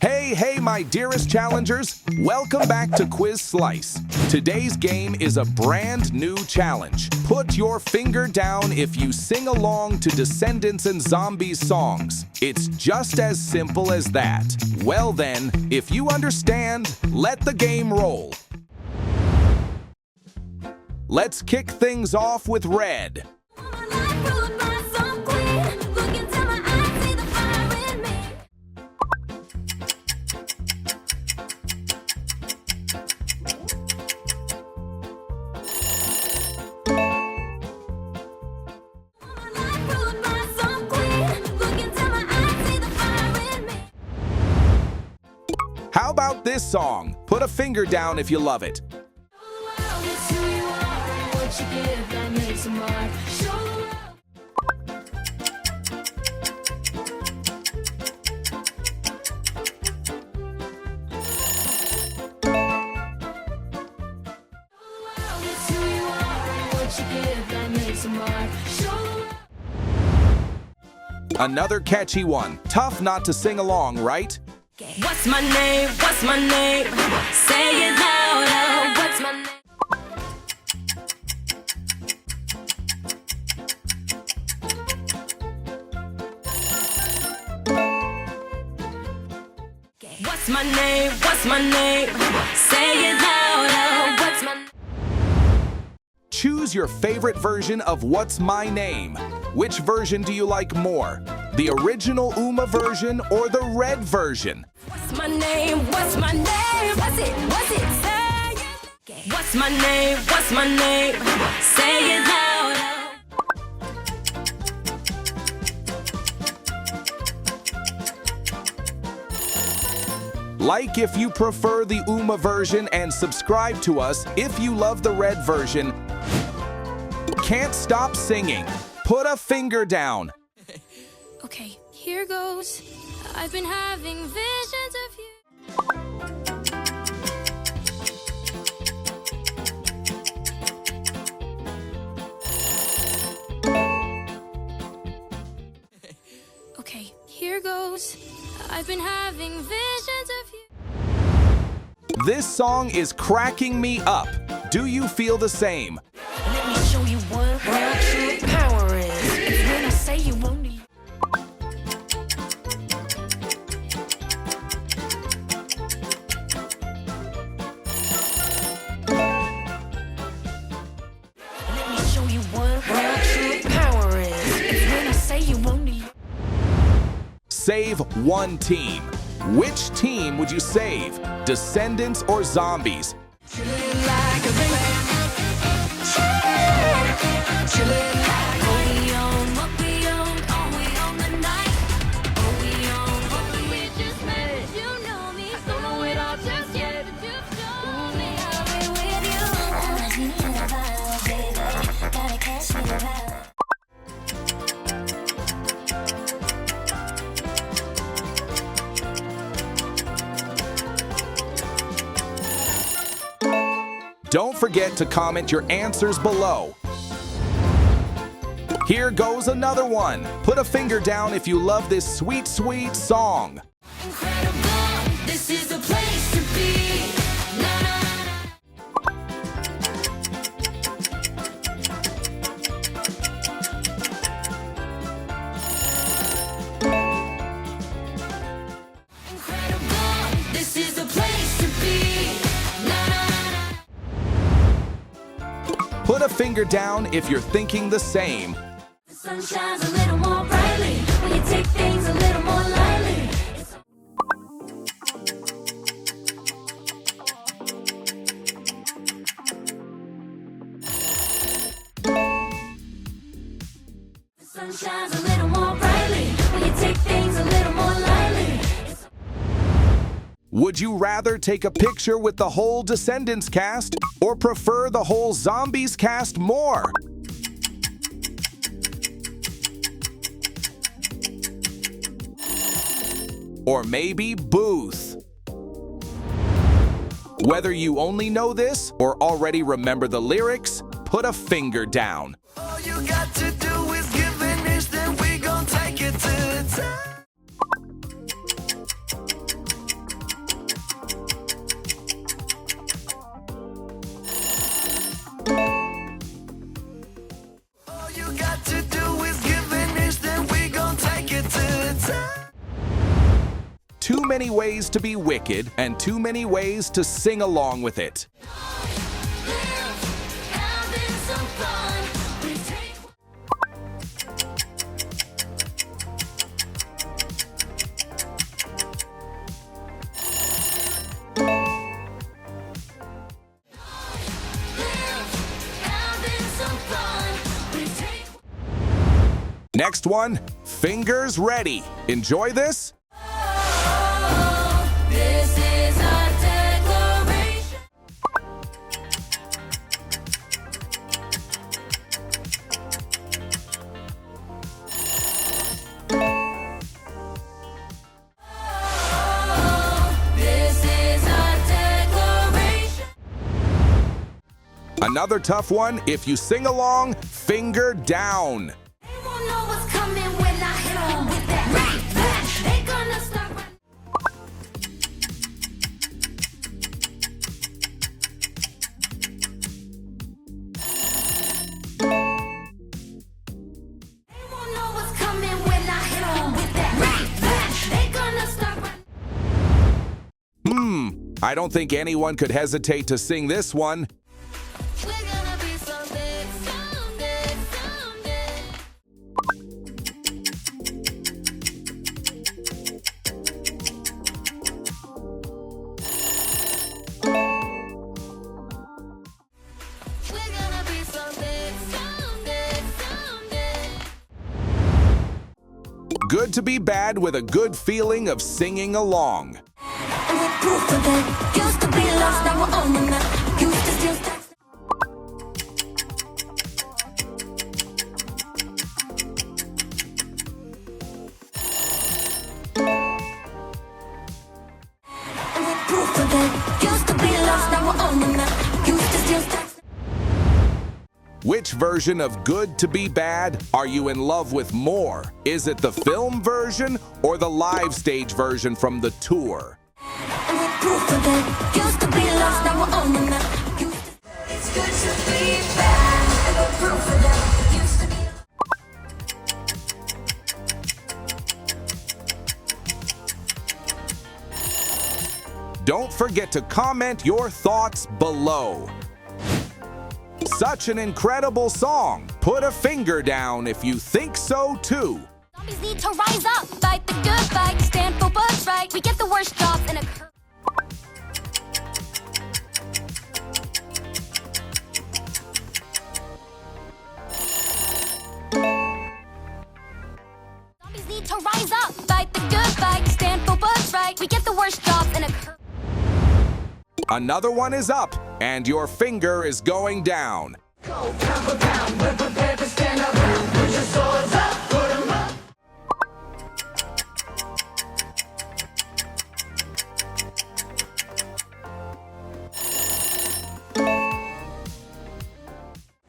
Hey, my dearest challengers. Welcome back to Quiz Slice. Today's game is a brand new challenge. Put your finger down if you sing along to Descendants and Zombies songs. It's just as simple as that. Well then, if you understand, let the game roll. Let's kick things off with Red. How about this song? Put a finger down if you love it. Another catchy one. Tough not to sing along, right? What's my name? What's my name? Say it louder. What's my name? What's my name? What's my name? Say it louder. What's my name? Choose your favorite version of What's My Name. Which version do you like more? The original Uma version or the Red version? What's my name? What's my name? What's it? What's it? Say it. What's my name? What's my name? Say it louder. Like if you prefer the Uma version and subscribe to us if you love the Red version. Can't stop singing. Put a finger down. Okay, here goes. I've been having visions of you. Okay, here goes. I've been having visions of you. This song is cracking me up. Do you feel the same? Let me show you what real true power is. It's when I say you won't need. Let me show you what real true power is. It's when I say you won't need. Save one team. Which team would you save? Descendants or Zombies? Chillin' like a baby. Chillin' like what we own, what we own, oh we own the night. Oh we own what we just made. You know me, don't know it all just yet. You show me I'll be with you. I need a vibe, baby. Gotta catch me the vibe. Don't forget to comment your answers below. Here goes another one. Put a finger down if you love this sweet, sweet song. Incredible, this is the place to be. Na, na, Incredible, this is the place to be. Na, na, Put a finger down if you're thinking the same. The sun shines a little more brightly when you take things a little more lightly. The sun shines a little more brightly when you take things a little more lightly. Would you rather take a picture with the whole Descendants cast or prefer the whole Zombies cast more? Or maybe Booth? Whether you only know this or already remember the lyrics, put a finger down. All you got to do is give an inch, then we gon' take it to the top. too many ways to be wicked and too many ways to sing along with it. Having some fun. We take having some fun. We take Next one, fingers ready. Enjoy this. This is our declaration. This is our declaration. Another tough one, if you sing along, finger down. They won't know what's coming when I hit 'em with that bash. They gonna start running. They won't know what's coming when I hit 'em with that bash. They gonna start running. I don't think anyone could hesitate to sing this one. We're gonna be so big someday, someday. We're gonna be so big someday, someday. Good to be bad with a good feeling of singing along. And we're proof of that. Used to be lost, now we're on the map. Used to steal stacks. And we're proof of that. Used to be lost, now we're on the map. Used to steal stacks. Which version of Good to Be Bad are you in love with more? Is it the film version or the live stage version from the tour? And we're proof of that. Used to be lost, now we're on the map. Used to- It's good to be bad. And we're proof of that. Used to be. Don't forget to comment your thoughts below. Such an incredible song. Put a finger down if you think so too. Zombies need to rise up, fight the good fight, stand for what's right. We get the worst jobs in a curve. Zombies need to rise up, fight the good fight, stand for what's right. We get the worst jobs in a curve. Another one is up, and your finger is going down. Go pound for pound, we're prepared to stand up. Put your swords up, put 'em up.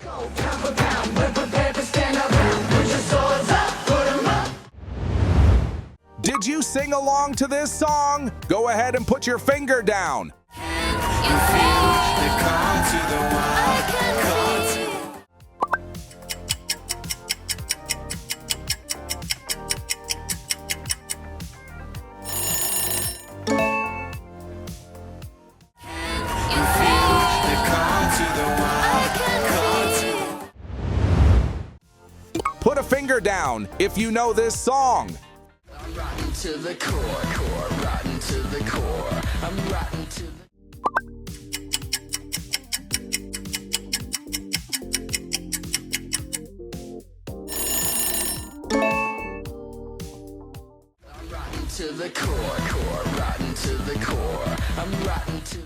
Go pound for pound, we're prepared to stand up. Put your swords up, put 'em up. Did you sing along to this song? Go ahead and put your finger down. You see, I can see. You see, I can see. Put a finger down if you know this song. Rotten to the core, rotten to the core. I'm rotten to the to the core, rotten to the core. I'm rotten to.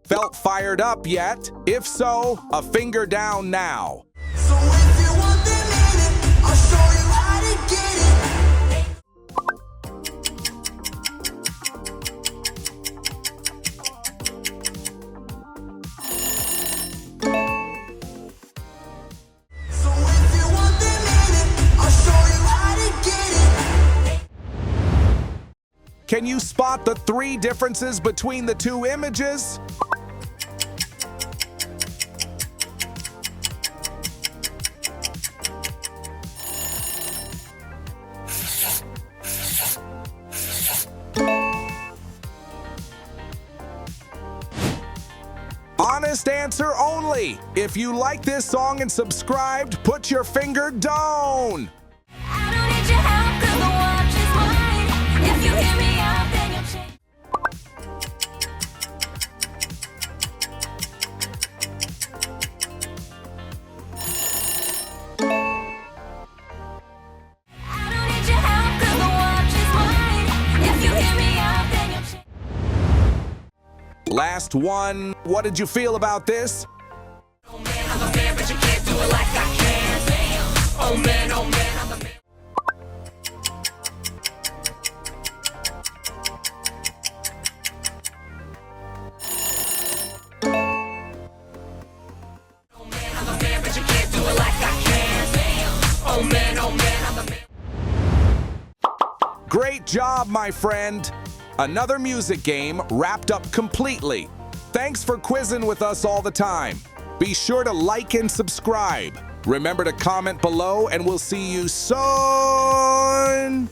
Felt fired up yet? If so, a finger down now. So if you want them in it, I'll show you how to get it. So if you want them in it, I'll show you how to get it. Can you spot the 3 differences between the 2 images? Honest answer only. If you like this song and subscribed, put your finger down. I don't need your help 'cause the watch is mine. If you hear me out, then you'll change. I don't need your help 'cause the watch is mine. If you hear me out, then you'll change. Last one. What did you feel about this? Oh man, I'm a fan, but you can't do it like I can. Oh man, I'm a man. Oh man, I'm a fan, but you can't do it like I can. Oh man, I'm a man. Great job, my friend. Another music game wrapped up completely. Thanks for quizzing with us all the time. Be sure to like and subscribe. Remember to comment below, and we'll see you soon.